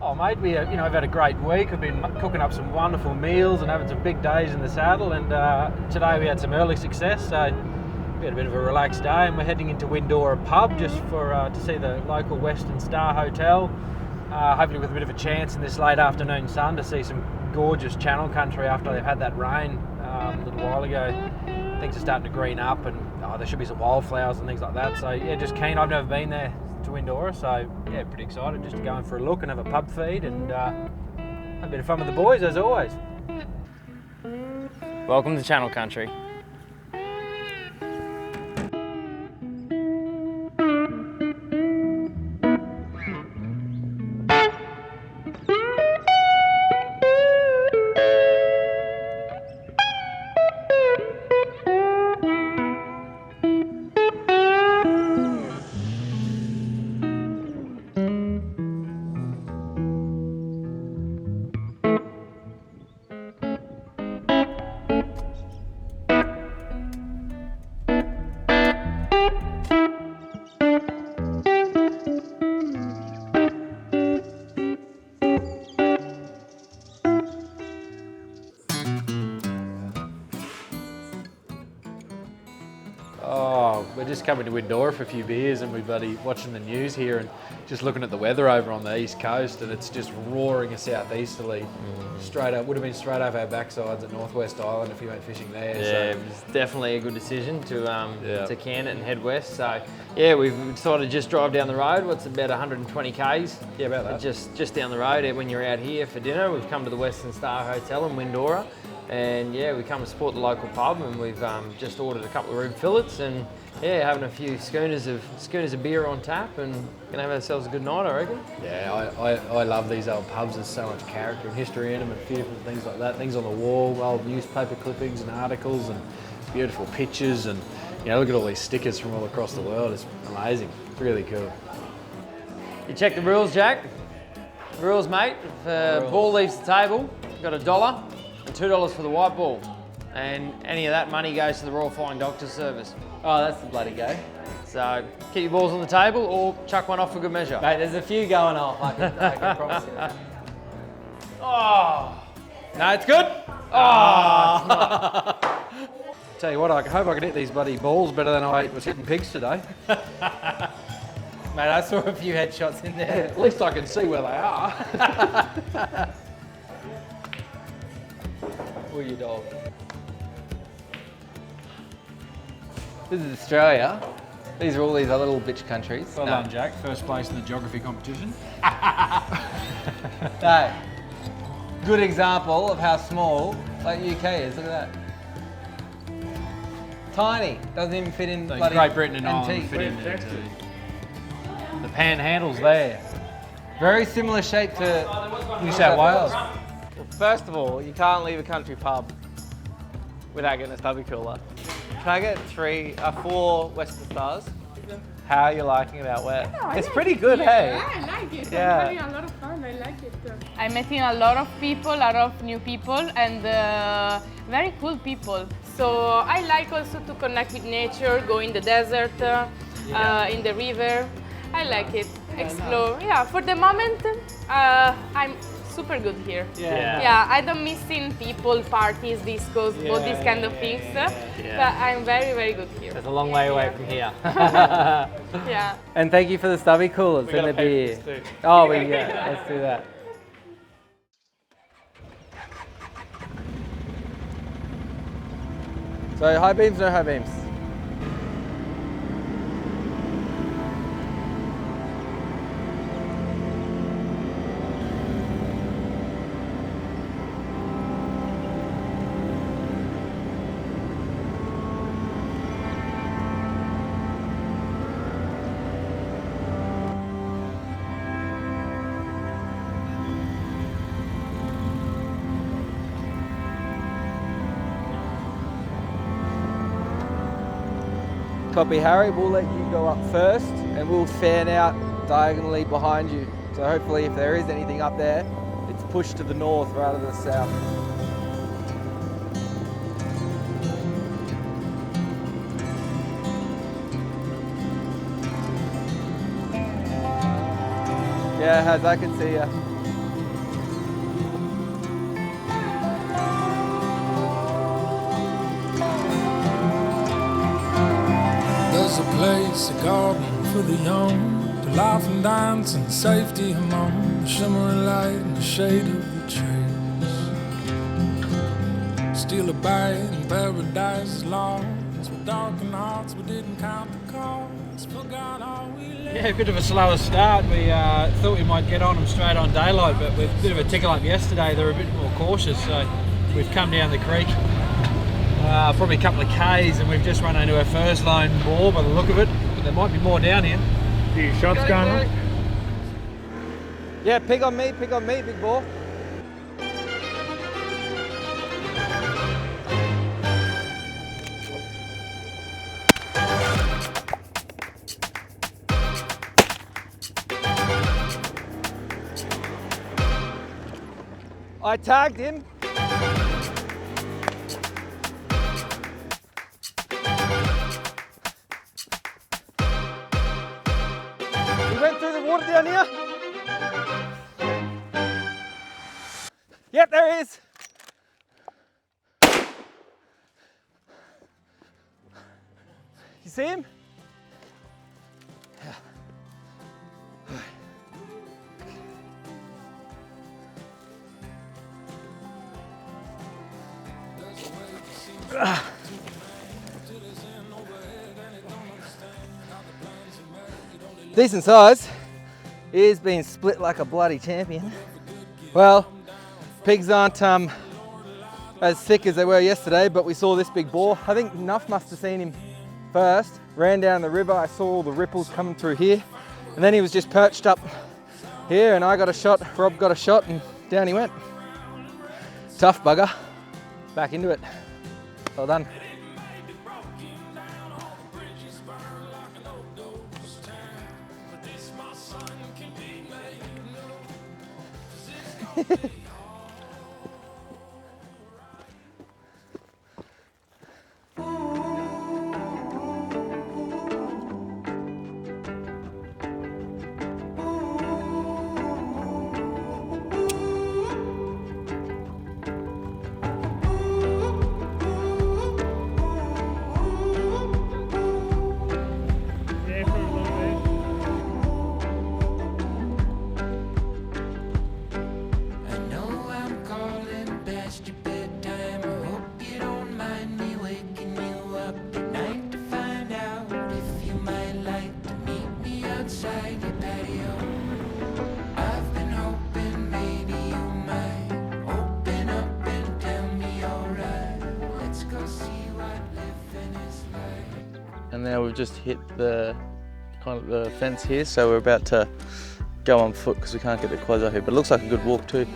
Oh mate, we've had a great week. We've been cooking up some wonderful meals and having some big days in the saddle, and today we had some early success, so we had a bit of a relaxed day, and we're heading into Windorah Pub just for to see the local Western Star Hotel, hopefully with a bit of a chance in this late afternoon sun to see some gorgeous channel country after they've had that rain a little while ago. Things are starting to green up, and there should be some wildflowers and things like that, so yeah, just keen. I've never been there to Windorah, so yeah, pretty excited just to go in for a look and have a pub feed and have a bit of fun with the boys as always. Welcome to Channel Country. We're just coming to Windorah for a few beers, and we're watching the news here and just looking at the weather over on the east coast, and it's just roaring a southeasterly. Would have been straight over our backsides at Northwest Island if we went fishing there. Yeah, so. it was definitely a good decision to can it and head west. So yeah, we've decided to just drive down the road. What's about 120 k's? Yeah, about that. Just down the road. When you're out here for dinner, we've come to the Western Star Hotel in Windorah, and yeah, we come to support the local pub, and we've just ordered a couple of rib fillets and. Yeah, having a few schooners of beer on tap, and gonna have ourselves a good night, I reckon. Yeah, I love these old pubs. There's so much character and history in them, and beautiful things like that. Things on the wall, old newspaper clippings and articles, and beautiful pictures. And look at all these stickers from all across the world. It's amazing. It's really cool. You check the rules, Jack. Rules, mate. If ball leaves the table, you've got $1 and $2 for the white ball, and any of that money goes to the Royal Flying Doctor Service. Oh, that's the bloody go. So keep your balls on the table or chuck one off for good measure. Mate, there's a few going off, I can promise you. Oh, no, it's good. Oh, it's not. Tell you what, I hope I can hit these bloody balls better than I was hitting pigs today. Mate, I saw a few headshots in there. At least I can see where they are. Oh, you dog. This is Australia. These are all these other little bitch countries. Well done, Jack. First place in the geography competition. No. Good example of how small like UK is. Look at that. Tiny. Doesn't even fit in bloody Great Britain and Ireland fit in there too. The panhandle's there. Very similar shape to New South Wales. First of all, you can't leave a country pub without getting a stubby cooler. Can I get 4 Western Stars? How are you liking it out west? No, it's like pretty good, hey? Yeah, I like it. Yeah. I'm having a lot of fun. I like it. I'm meeting a lot of people, a lot of new people, and very cool people. So I like also to connect with nature, go in the desert, in the river. I like it. Explore. Yeah, for the moment, I'm super good here. Yeah, I don't miss in people, parties, discos, all these kind of things. But I'm very, very good here. It's a long way away from here. Yeah. And thank you for the stubby coolers and the beer. Oh, let's do that. So high beams, no high beams. Copy, Harry. We'll let you go up first and we'll fan out diagonally behind you. So hopefully if there is anything up there, it's pushed to the north rather than the south. Yeah, Haz, I can see ya. place, a garden for the young, to laugh and dance and safety among the shimmering light and the shade of the trees. Steal a bite and paradise is lost. With darkened hearts, we didn't count the cost. Forgot all we left. Yeah, a bit of a slower start. We thought we might get on them straight on daylight, but with a bit of a tickle up yesterday, they were a bit more cautious. So we've come down the creek, probably a couple of Ks, and we've just run into our first lone boar by the look of it. But there might be more down here. Few shots going on. Yeah, pig on me, big boar. I tagged him. He went through the water down here. Yep, there he is. You see him? Decent size. He's been split like a bloody champion. Well, pigs aren't as thick as they were yesterday, but we saw this big boar. I think Nuff must have seen him first, ran down the river. I saw all the ripples coming through here, and then he was just perched up here, and I got a shot, Rob got a shot, and down he went. Tough bugger. Back into it. Well done. And now we've just hit the kind of the fence here, so we're about to go on foot because we can't get the quads out here, but it looks like a good walk too.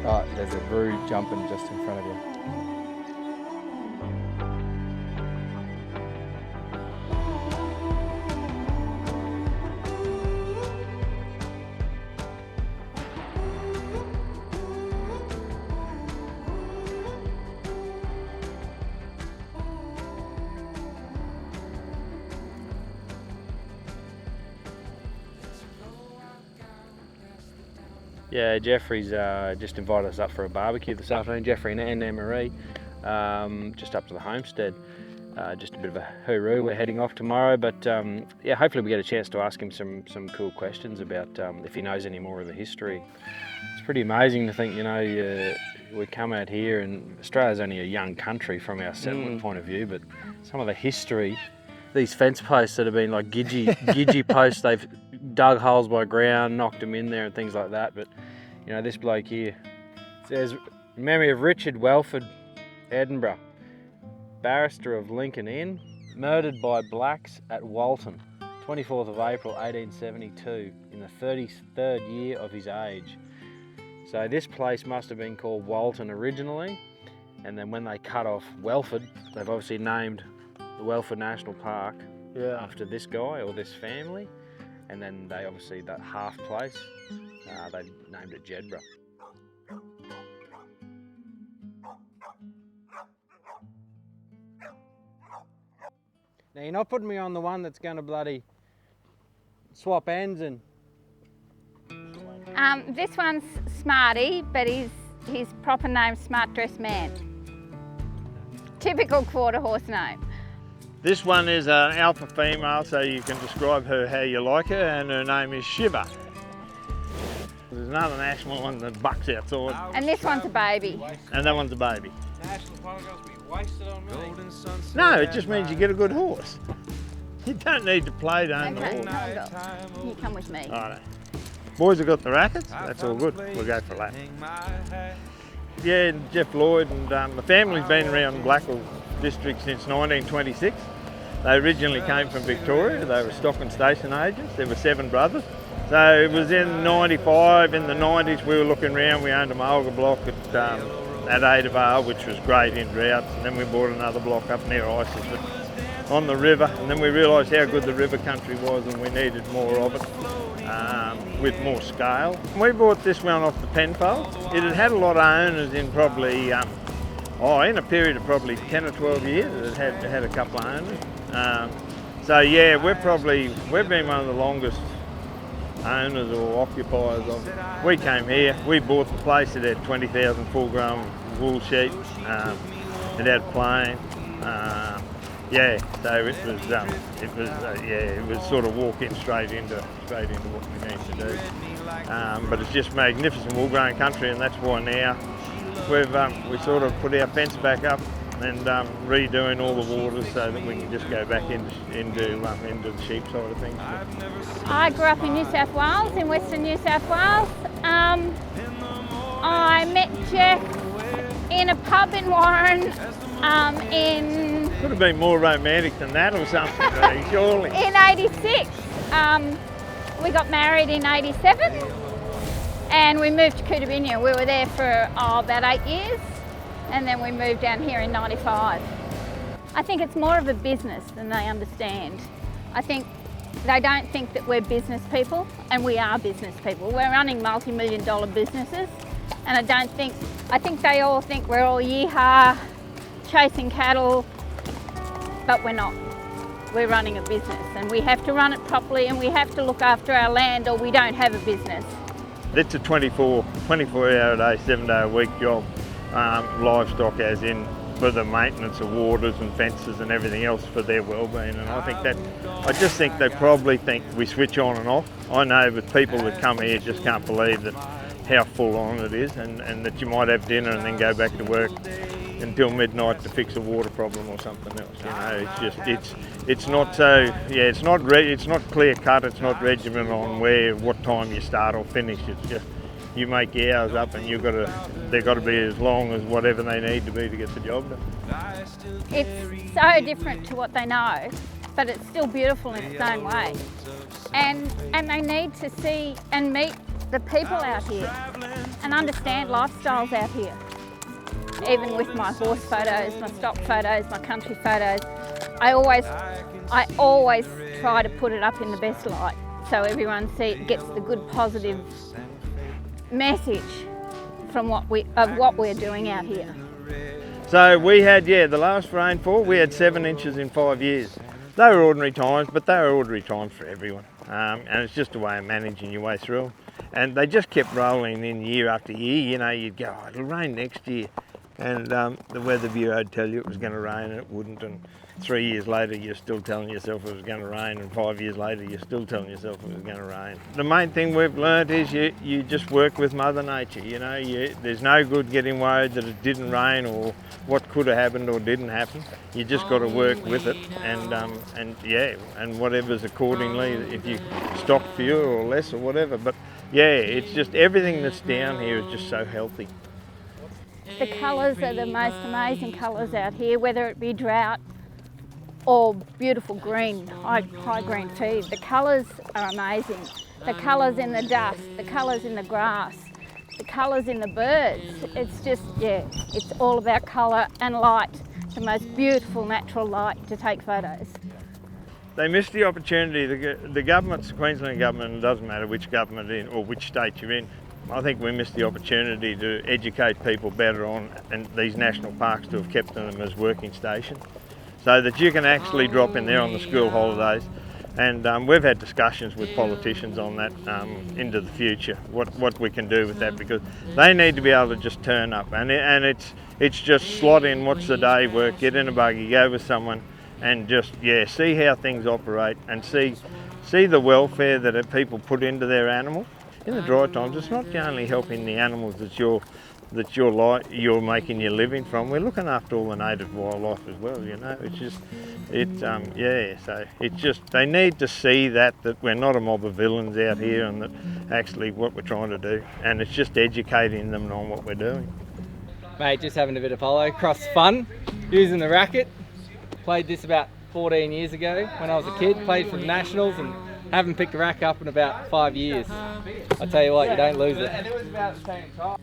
Oh, there's a brood jumping just in front of you. Yeah, Jeffrey's just invited us up for a barbecue this afternoon. Jeff and Anne Maree, just up to the homestead. Just a bit of a hooroo. We're heading off tomorrow, but yeah, hopefully we get a chance to ask him some cool questions about if he knows any more of the history. It's pretty amazing to think, you know, we come out here and Australia's only a young country from our settlement point of view, but some of the history, these fence posts that have been like gidgee posts, they've dug holes by ground, knocked them in there and things like that. But you know, this bloke here says, in memory of Richard Welford, Edinburgh, barrister of Lincoln Inn, murdered by blacks at Walton, 24th of April 1872, in the 33rd year of his age. So this place must have been called Walton originally, and then when they cut off Welford, they've obviously named the Welford National Park after this guy or this family, and then they obviously, that half place, they named it Jedburgh. Now you're not putting me on the one that's going to bloody swap ends and... This one's Smarty, but his proper name's Smart Dressed Man. Typical quarter horse name. This one is an alpha female, so you can describe her how you like her, and her name is Shiva. There's another national one that bucks outside. And this one's a baby. And that one's a baby. National photographs be wasted on me. No, it just means you get a good horse. You don't need to play to own the Okay, horse. come on, girl. You come with me. Righto. Boys have got the rackets, that's all good. We'll go for a lap. Yeah, and Jeff Lloyd and the family's been around Blackwell district since 1926. They originally came from Victoria. They were stock and station agents. There were 7 brothers. So it was in 95, in the 90s we were looking around. We owned a mulga block at Ada Vale, which was great in droughts. And then we bought another block up near Isis on the river. And then we realised how good the river country was and we needed more of it. With more scale. We bought this one off the Penfold. It had had a lot of owners in probably, in a period of probably 10 or 12 years, it had a couple of owners. So yeah, we've been one of the longest owners or occupiers of it. We came here, we bought the place, it had 20,000 full-grown wool sheep, it had plain. Yeah, so it was sort of walking straight into what we need to do. But it's just magnificent wool-growing country, and that's why now we sort of put our fence back up and redoing all the waters so that we can just go back into the sheep side of things. I grew up in New South Wales, in Western New South Wales. I met Jeff in a pub in Warren Could have been more romantic than that or something, surely. in 86. We got married in 87 and we moved to Kootabinya. We were there for about 8 years and then we moved down here in 95. I think it's more of a business than they understand. I think they don't think that we're business people, and we are business people. We're running multi-million-dollar businesses, and I think they all think we're all yeehaw, chasing cattle, but we're not. We're running a business, and we have to run it properly, and we have to look after our land, or we don't have a business. It's a 24-hour-a-day, 7-day-a-week job, livestock as in for the maintenance of waters and fences and everything else for their well-being. And I just think they probably think we switch on and off. I know that people that come here just can't believe that how full on it is, and that you might have dinner and then go back to work until midnight to fix a water problem or something else. You know, it's not so, yeah, it's not clear cut, it's not regimented on what time you start or finish. It's just you make your hours up and they've got to be as long as whatever they need to be to get the job done. It's so different to what they know, but it's still beautiful in its own way. And they need to see and meet the people out here and understand lifestyles out here. Even with my horse photos, my stock photos, my country photos, I always try to put it up in the best light so everyone gets the good positive message from what we're doing out here. So we had, the last rainfall, we had 7 inches in 5 years. They were ordinary times, but they were ordinary times for everyone. And it's just a way of managing your way through. And they just kept rolling in year after year. You know, you'd go, it'll rain next year. And the Weather Bureau would tell you it was going to rain and it wouldn't. And 3 years later, you're still telling yourself it was going to rain. And 5 years later, you're still telling yourself it was going to rain. The main thing we've learnt is you just work with Mother Nature. You know, there's no good getting worried that it didn't rain or what could have happened or didn't happen. You just got to work with it and whatever's accordingly, if you stock fewer or less or whatever. But yeah, it's just everything that's down here is just so healthy. The colours are the most amazing colours out here, whether it be drought or beautiful green, high green feed. The colours are amazing. The colours in the dust, the colours in the grass, the colours in the birds. It's just, it's all about colour and light, the most beautiful natural light to take photos. They missed the opportunity. The government, the Queensland government, it doesn't matter which government in or which state you're in, I think we missed the opportunity to educate people better on these national parks, to have kept them as working stations, so that you can actually drop in there on the school holidays, And we've had discussions with politicians on that into the future, what we can do with that, because they need to be able to just turn up, and it's just slot in, what's the day work, get in a buggy, go with someone, and just see how things operate, and see the welfare that people put into their animals. In the dry times, it's not only helping the animals that you're making your living from. We're looking after all the native wildlife as well. So it's just they need to see that we're not a mob of villains out here, and that actually what we're trying to do, and it's just educating them on what we're doing. Mate, just having a bit of follow cross fun, using the racket. Played this about 14 years ago when I was a kid. Played for the Nationals and haven't picked a rack up in about 5 years. I tell you what, you don't lose it.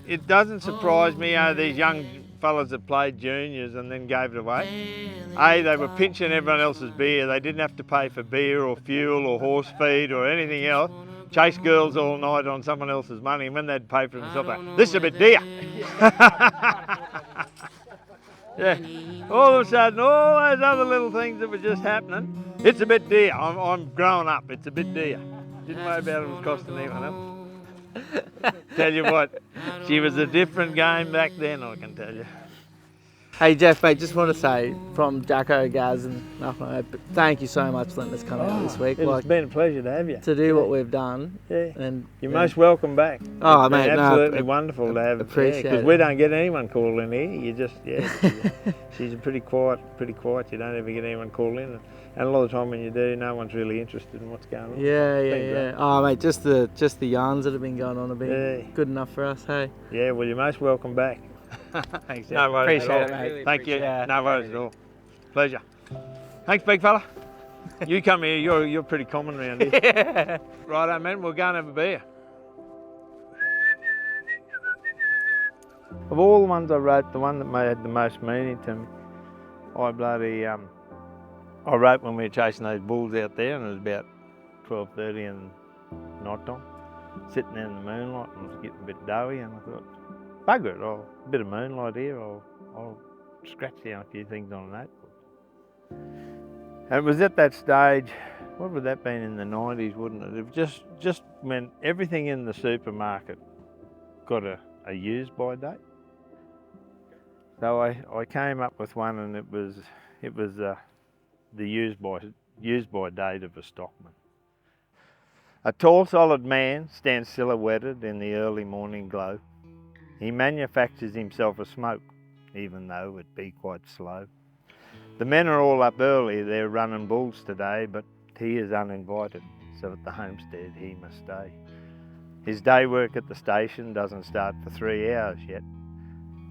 It doesn't surprise me how these young fellas that played juniors and then gave it away. They were pinching everyone else's beer. They didn't have to pay for beer or fuel or horse feed or anything else. Chase girls all night on someone else's money, and when they'd pay for themselves, this is a bit dear. Yeah. All of a sudden, all those other little things that were just happening, it's a bit dear. I'm growing up, it's a bit dear. Didn't worry about it was costing anyone else. Tell you what, she was a different game back then, I can tell you. Hey Jeff, mate, just want to say from Jacko, Gaz and nothing like that, but thank you so much for letting us come out this week. It's been a pleasure to have you. To do what we've done. Yeah. And you're most welcome back. Oh, it's mate, been absolutely wonderful to have. Appreciate it. Because we don't get anyone calling here. You just, she's pretty quiet. You don't ever get anyone call in. And a lot of the time when you do, no one's really interested in what's going on. Yeah. Oh, mate, just the yarns that have been going on have been good enough for us, hey? Yeah, well, you're most welcome back. Thanks, no worries. Appreciate it, mate. Thank you. No worries at all. Pleasure. Thanks, big fella. You come here, you're pretty common around here. Yeah. Righto, man, we'll go and have a beer. Of all the ones I wrote, the one that had the most meaning to me, I wrote when we were chasing those bulls out there, and it was about 12:30 in the night time, sitting there in the moonlight, and it was getting a bit doughy, and I thought, bugger it, a bit of moonlight here, I'll scratch down a few things on a notebook. And it was at that stage, what would that have been in the 90s, wouldn't it? It was just when everything in the supermarket got a use-by date. So I came up with one, and it was the use-by date of a stockman. A tall, solid man stands silhouetted in the early morning glow. He manufactures himself a smoke, even though it be quite slow. The men are all up early, they're running bulls today, but he is uninvited, so at the homestead he must stay. His day work at the station doesn't start for 3 hours yet,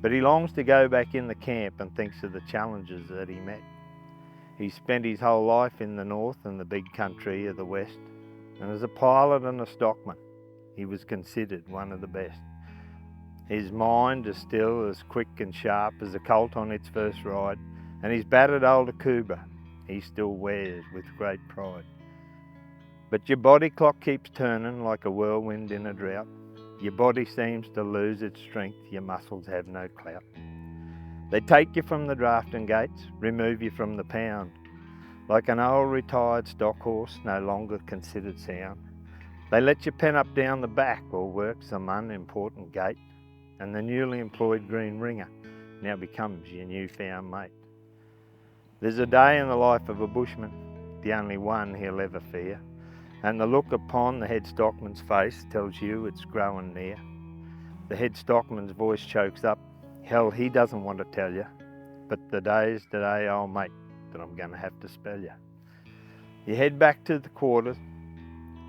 but he longs to go back in the camp and thinks of the challenges that he met. He spent his whole life in the north and the big country of the west, and as a pilot and a stockman, he was considered one of the best. His mind is still as quick and sharp as a colt on its first ride, and his battered old Akuba he still wears with great pride. But your body clock keeps turning like a whirlwind in a drought. Your body seems to lose its strength, your muscles have no clout. They take you from the drafting gates, remove you from the pound, like an old retired stock horse no longer considered sound. They let you pen up down the back or work some unimportant gate, and the newly employed green ringer now becomes your newfound mate. There's a day in the life of a bushman, the only one he'll ever fear, and the look upon the head stockman's face tells you it's growing near. The head stockman's voice chokes up, hell, he doesn't want to tell you, but the day's today, old mate, that I'm going to have to spell you. You head back to the quarters,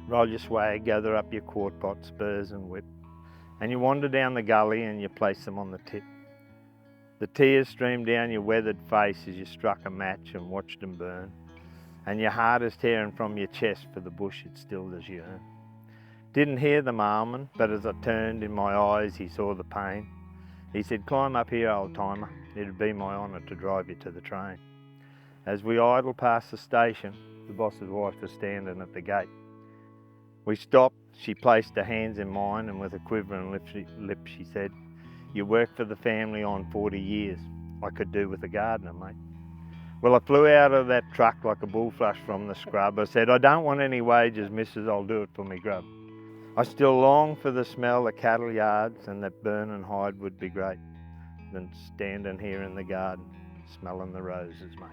roll your swag, gather up your quart pot, spurs and whip, and you wander down the gully and you place them on the tip. The tears stream down your weathered face as you struck a match and watched them burn, and your heart is tearing from your chest for the bush it still does yearn. Didn't hear the marmon, but as I turned in my eyes he saw the pain. He said, climb up here, old timer, it'd be my honour to drive you to the train. As we idled past the station, the boss's wife was standing at the gate. We stopped, she placed her hands in mine, and with a quivering lip she said, you worked for the family on 40 years. I could do with a gardener, mate. Well, I flew out of that truck like a bullfrush from the scrub. I said, I don't want any wages, missus, I'll do it for me grub. I still long for the smell of cattle yards, and that burning hide would be great than standing here in the garden, smelling the roses, mate.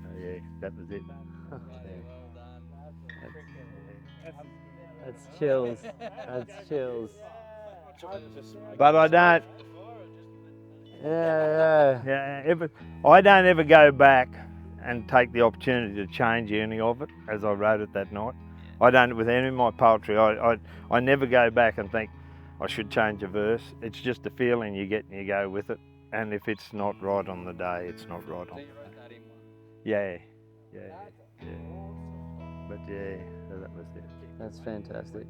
Oh yeah, that was it. That's chills. That's chills. But I don't, I don't ever go back and take the opportunity to change any of it as I wrote it that night. I don't with any of my poetry. I never go back and think I should change a verse. It's just a feeling you get and you go with it. And if it's not right on the day, it's not right on. Yeah. But yeah, so that was it. That's fantastic.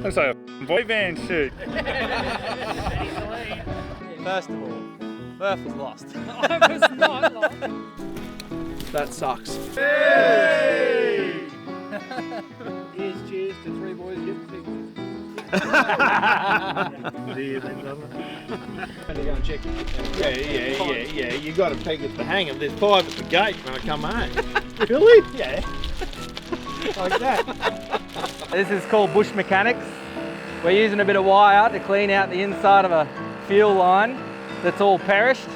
Looks like a boy band shoot. First of all, Murph was lost. I was not lost. That sucks. Hey! Cheers to three boys getting pictures. See you then, brother. Better go and check it. Yeah. You got to peg at the hanger. There's 5 at the gate when I come home. Really? Yeah. Like that. This is called bush mechanics. We're using a bit of wire to clean out the inside of a fuel line that's all perished.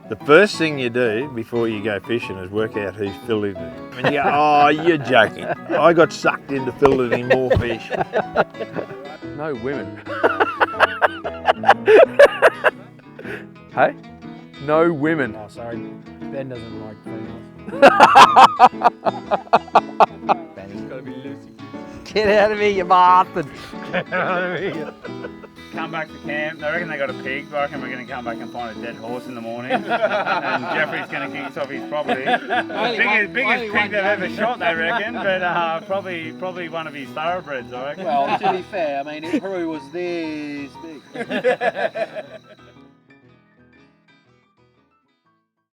The first thing you do before you go fishing is work out who's filleting it. And you go, oh, you're joking. I got sucked into filleting more fish. No women. Hey? No women. Oh, sorry. Ben doesn't like females. Get out of here, you bastard. Come back to camp. They reckon they got a pig. I reckon we're going to come back and find a dead horse in the morning. And Jeffrey's going to kick us off his property. Biggest pig they've ever shot, they reckon. But probably one of his thoroughbreds, I reckon. Well, to be fair, I mean, Peru was this big.